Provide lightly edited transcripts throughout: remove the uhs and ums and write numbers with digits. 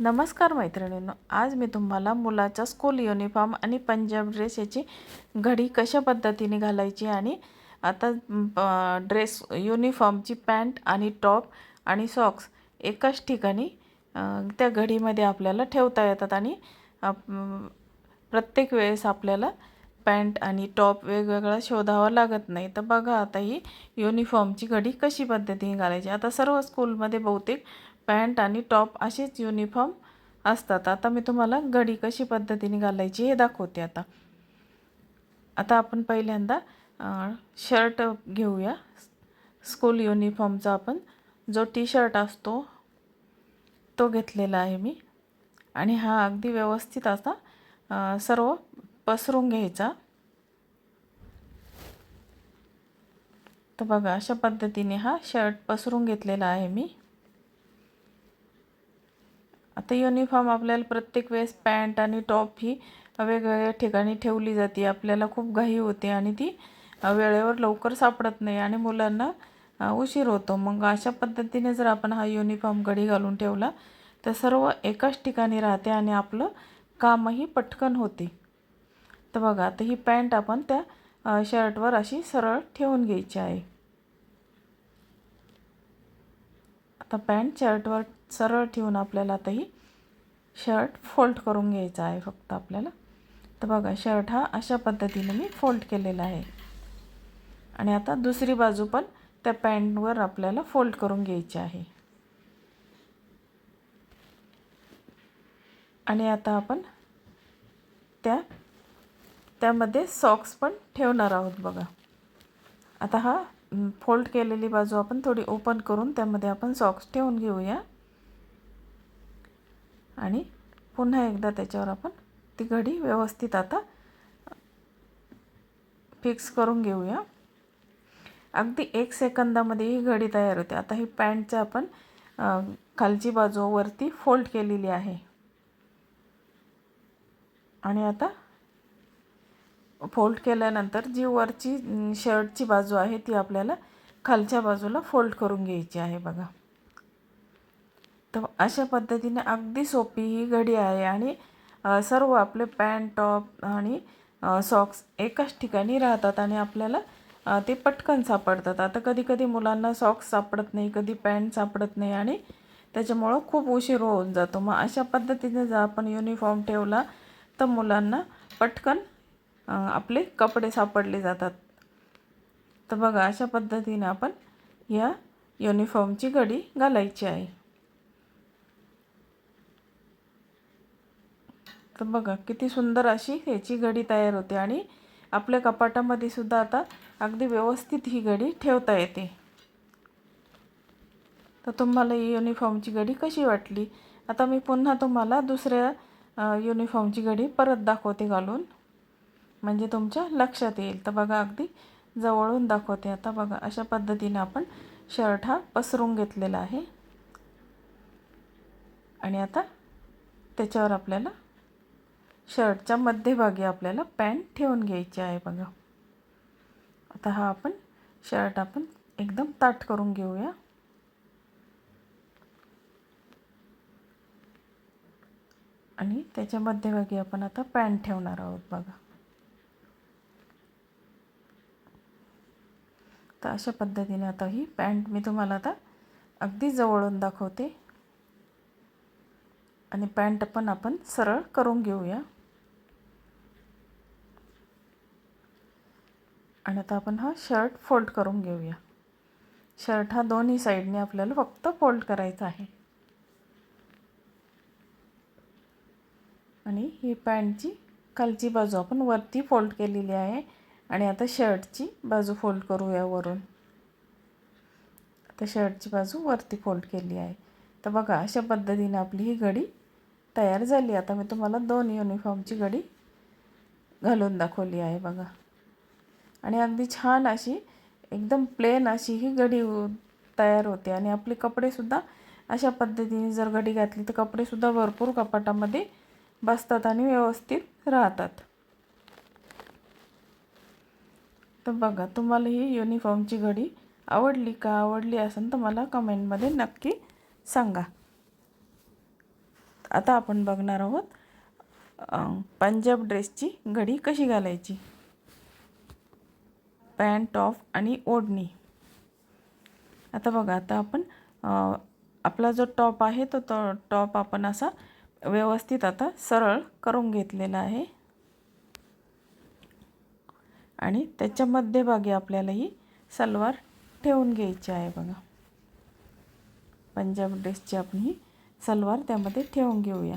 नमस्कार मैत्रिणींनो, आज मी तुम्हाला मुलाचा स्कूल युनिफॉर्म आणि पंजाब ड्रेस याची घडी कशा पद्धतीने घालायची आणि आता ड्रेस युनिफॉर्मची पॅन्ट आणि टॉप आणि सॉक्स एकाच ठिकाणी त्या घडीमध्ये आपल्याला ठेवता येतात आणि प्रत्येक वेळेस आपल्याला पॅन्ट आणि टॉप वेगवेगळा शोधावा लागत नाही. तर बघा आता ही युनिफॉर्मची घडी कशी पद्धतीने घालायची. आता सर्व स्कूलमध्ये बहुतेक पॅन्ट आणि टॉप असेच युनिफॉर्म असतात. आता मी तुम्हाला घडी कशी पद्धतीने घालायची हे दाखवते. आता आपण पहिल्यांदा शर्ट घेऊया. स्कूल युनिफॉर्मचा आपण जो टी शर्ट असतो तो घेतलेला आहे मी आणि हा अगदी व्यवस्थित असा सर्व पसरून घ्यायचा. तर बघा अशा पद्धतीने हा शर्ट पसरून घेतलेला आहे मी. आता युनिफॉर्म आपल्याला प्रत्येक वेळेस पॅन्ट आणि टॉप ही वेगवेगळ्या ठिकाणी ठेवली जाते. आपल्याला खूप घाई होते आणि ती वेळेवर लवकर सापडत नाही आणि मुलांना उशीर होतो. मग अशा पद्धतीने जर आपण हा युनिफॉर्म घडी घालून ठेवला तर सर्व एकाच ठिकाणी राहते आणि आपलं कामही पटकन होते. तर बघा आता ही पॅन्ट आपण त्या शर्टवर अशी सरळ ठेवून घ्यायची आहे. आता पॅन्ट शर्टवर सरळ ठेवून आपल्याला आता ही शर्ट फोल्ड करून घ्यायचा आहे फक्त आपल्याला. तर बघा शर्ट हा अशा पद्धतीने मी फोल्ड केलेला आहे आणि आता दुसरी बाजू पण त्या पॅन्टवर आपल्याला फोल्ड करून घ्यायची आहे. आणि आता आपण त्यामध्ये सॉक्स पण ठेवणार आहोत. बघा आता हा फोल्ड केलेली बाजू आपण थोडी ओपन करून त्यामध्ये आपण सॉक्स ठेवून घेऊया आणि पुन्हा एकदा त्याच्यावर आपण ती घडी व्यवस्थित आता फिक्स करून घेऊया. अगदी 1 सेकंदामध्ये ही घडी तयार होते. आता ही पॅन्टचं आपण खालची बाजू वरती फोल्ड केलेली आहे आणि आता फोल्ड केल्यानंतर जी वरची शर्टची बाजू आहे ती आपल्याला खालच्या बाजूला फोल्ड करून घ्यायची आहे. बघा तर अशा पद्धतीने अगदी सोपी ही घडी आहे आणि सर्व आपले पॅन्ट टॉप आणि सॉक्स एकाच ठिकाणी राहतात आणि आपल्याला ते पटकन सापडतात. आता कधी कधी मुलांना सॉक्स सापडत नाही, कधी पॅन्ट सापडत नाही आणि त्याच्यामुळं खूप उशीर होऊन जातो. मग अशा पद्धतीने जर आपण युनिफॉर्म ठेवला तर मुलांना पटकन आपले कपडे सापडले जातात. तर बघा अशा पद्धतीने आपण या युनिफॉर्मची घडी घालायची आहे. तर बघा किती सुंदर अशी ह्याची घडी तयार होते आणि आपल्या कपाटामध्ये सुद्धा आता अगदी व्यवस्थित ही घडी ठेवता येते. तर तुम्हाला ही युनिफॉर्मची घडी कशी वाटली. आता मी पुन्हा तुम्हाला दुसऱ्या युनिफॉर्मची घडी परत दाखवते घालून, म्हणजे तुमच्या लक्षात येईल. तर बघा अगदी जवळून दाखवते. आता बघा अशा पद्धतीने आपण शर्ट हा पसरून घेतलेला आहे आणि आता त्याच्यावर आपल्याला शर्टच्या मध्यभागी आपल्याला पॅन्ट ठेवून घ्यायची आहे. बघा आता हा आपण शर्ट आपण एकदम ताठ करून घेऊया आणि त्याच्या मध्यभागी आपण आता पॅन्ट ठेवणार आहोत. बघा तर अशा पद्धतीने आता ही पॅन्ट मी तुम्हाला आता अगदी जवळून दाखवते आणि पॅन्ट पण आपण सरळ करून घेऊया. आणि आता आपण हा शर्ट फोल्ड करून घेऊया. शर्ट हा दोन्ही साईडने आपल्याला फक्त फोल्ड करायचा आहे आणि ही पॅन्टची खालची बाजू आपण वरती फोल्ड केलेली आहे आणि आता शर्टची बाजू फोल्ड करूया वरून. आता शर्टची बाजू वरती फोल्ड केली आहे. तर बघा अशा पद्धतीने आपली ही घडी तयार झाली. आता मी तुम्हाला 2 युनिफॉर्मची घडी घालून दाखवली आहे. बघा आणि अगदी छान अशी एकदम प्लेन अशी ही घडी तयार होते आणि आपले कपडेसुद्धा अशा पद्धतीने जर घडी घातली तर कपडेसुद्धा भरपूर कपाटामध्ये बसतात आणि व्यवस्थित राहतात. तर बघा तुम्हाला ही युनिफॉर्मची घडी आवडली का? आवडली असेल तर मला कमेंटमध्ये नक्की सांगा. आता आपण बघणार आहोत पंजाब ड्रेसची घडी कशी घालायची. पॅन्ट, टॉप आणि ओढणी. आता बघा, आता आपण आपला जो टॉप आहे तो टॉप आपण असा व्यवस्थित आता सरळ करून घेतलेला आहे आणि त्याच्या मध्यभागी आपल्याला ही सलवार ठेवून घ्यायची आहे. बघा, पंजाब ड्रेसची आपण ही सलवार त्यामध्ये ठेवून घेऊया.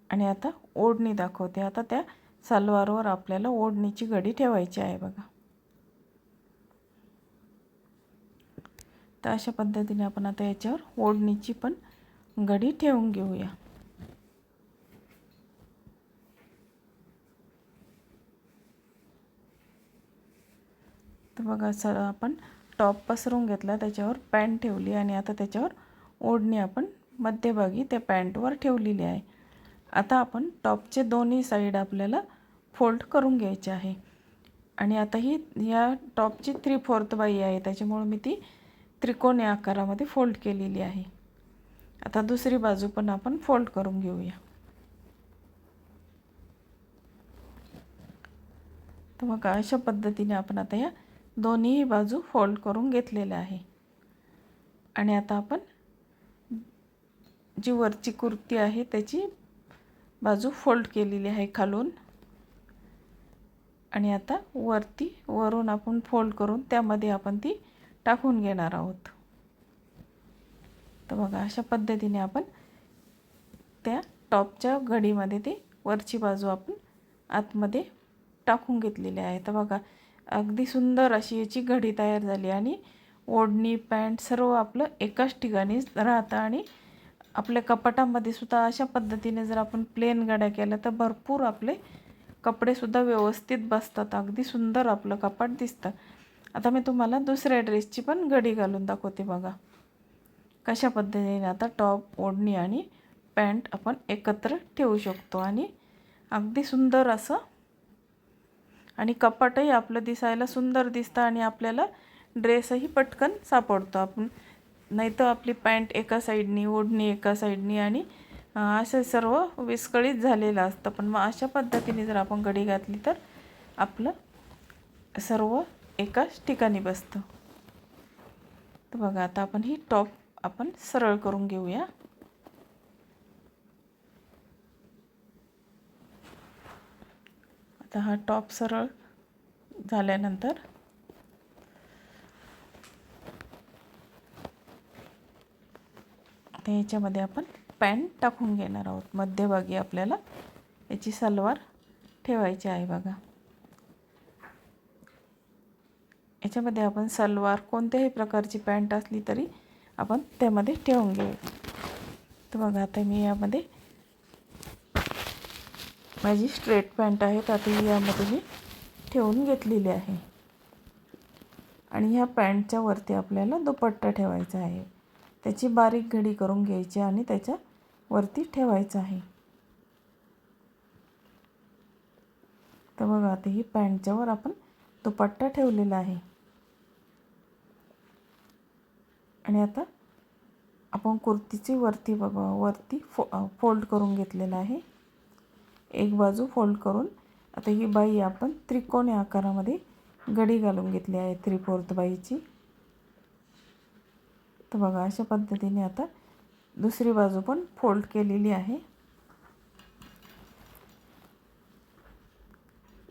आणि आता ओढणी दाखवते. आता त्या सलवारवर आपल्याला ओढणीची घडी ठेवायची आहे. बघा, तर अशा पद्धतीने आपण आता याच्यावर ओढणीची पण घडी ठेवून घेऊया. तर बघा, सर आपण टॉप पसरून घेतला, त्याच्यावर पॅन्ट ठेवली आणि आता त्याच्यावर ओढणी आपण मध्यभागी त्या पॅन्टवर ठेवलेली आहे. आता आपण टॉपचे दोन्ही साईड आपल्याला फोल्ड करून घ्यायचे आहे. आणि आता ही या टॉपची 3/4 बाही आहे, त्याच्यामुळे मी ती त्रिकोणी आकारामध्ये फोल्ड केलेली आहे. आता दुसरी बाजू पण आपण फोल्ड करून घेऊया. तर मग अशा पद्धतीने आपण आता या दोन्ही बाजू फोल्ड करून घेतलेल्या आहे. आणि आता आपण जी वरची कुर्ती आहे त्याची बाजू फोल्ड केलेली आहे खालून. आणि आता वरून आपण फोल्ड करून त्यामध्ये आपण ती टाकून घेणार आहोत. तर बघा, अशा पद्धतीने आपण त्या टॉपच्या घडीमध्ये ती वरची बाजू आपण आतमध्ये टाकून घेतलेली आहे. तर बघा, अगदी सुंदर अशी याची घडी तयार झाली आणि ओढणी, पॅन्ट सर्व आपलं एकाच ठिकाणी राहतं. आणि आपल्या कपाटामध्ये सुद्धा अशा पद्धतीने जर आपण प्लेन घड्या केल्या तर भरपूर आपले कपडेसुद्धा व्यवस्थित बसतात. अगदी सुंदर आपलं कपाट दिसतं. आता मी तुम्हाला दुसऱ्या ड्रेसची पण घडी घालून दाखवते. बघा, कशा पद्धतीने आता टॉप, ओढणी आणि पॅन्ट आपण एकत्र ठेवू शकतो आणि अगदी सुंदर असं, आणि कपाटही आपलं दिसायला सुंदर दिसतं आणि आपल्याला ड्रेसही पटकन सापडतो. आपण नाहीतर आपली पॅन्ट एका साईडनी, ओढणी एका साईडनी आणि असं सर्व विस्कळीत झालेलं असतं. पण मग अशा पद्धतीने जर आपण घडी घातली तर आपलं सर्व एकाच ठिकाणी बसतं. तर बघा, आता आपण ही टॉप आपण सरळ करून घेऊया. आता हा टॉप सरळ झाल्यानंतर याच्यामध्ये आपण पॅन्ट टाकून घेणार आहोत. मध्यभागी आपल्याला याची सलवार ठेवायची आहे. बघा, याच्यामध्ये आपण सलवार कोणत्याही प्रकारची पॅन्ट असली तरी आपण त्यामध्ये ठेवून घेऊ. तर बघा, आता मी यामध्ये माझी स्ट्रेट पॅन्ट आहे, तर आता यामध्ये मी ठेवून घेतलेली आहे. आणि ह्या पॅन्टच्या वरती आपल्याला दुपट्टा ठेवायचा आहे. त्याची बारीक घडी करून घ्यायची आणि त्याच्या वरती ठेवायचं आहे. तर बघा, आता ही पॅन्टच्यावर आपण दुपट्टा ठेवलेला आहे. आणि आता आपण कुर्तीची वरती फोल्ड करून घेतलेला आहे. एक बाजू फोल्ड करून आता ही बाई आपण त्रिकोणी आकारामध्ये घडी घालून घेतली आहे 3/4 बाईची. तर बघा, अशा पद्धतीने आता दुसरी बाजू पण फोल्ड केलेली आहे.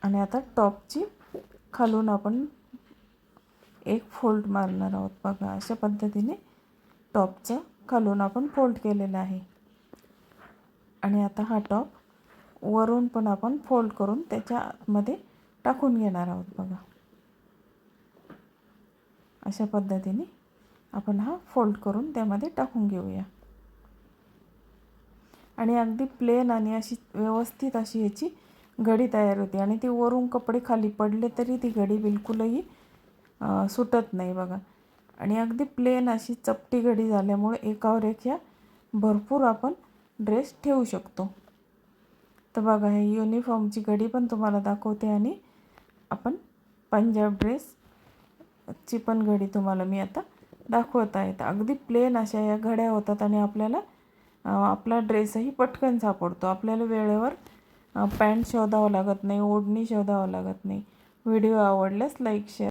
आणि आता टॉपची खालून आपण एक फोल्ड मारणार आहोत. बघा, अशा पद्धतीने टॉपचं खालून आपण फोल्ड केलेलं आहे. आणि आता हा टॉप वरून पण आपण फोल्ड करून त्याच्या आतमध्ये टाकून घेणार आहोत. बघा, अशा पद्धतीने आपण हा फोल्ड करून त्यामध्ये टाकून घेऊया. आणि अगदी प्लेन आणि अशी व्यवस्थित अशी याची घडी तयार होते. आणि ती वरून कपडे खाली पडले तरी ती घडी बिलकुलही सुटत नाही. बघा, आणि अगदी प्लेन अशी चपटी घडी झाल्यामुळे एकावर एक ह्या भरपूर आपण ड्रेस ठेवू शकतो. तर बघा, हे युनिफॉर्मची घडी पण तुम्हाला दाखवते आणि आपण पंजाब ड्रेसची पण घडी तुम्हाला मी आता दाखवत आहेत. अगदी प्लेन अशा या घड्या होतात आणि आपल्याला आपला ड्रेसही पटकन सापडतो. आपल्याला वेळेवर पॅन्ट शोधावं लागत नाही, ओढणी शोधावं लागत नाही. व्हिडिओ आवडल्यास लाईक शेअर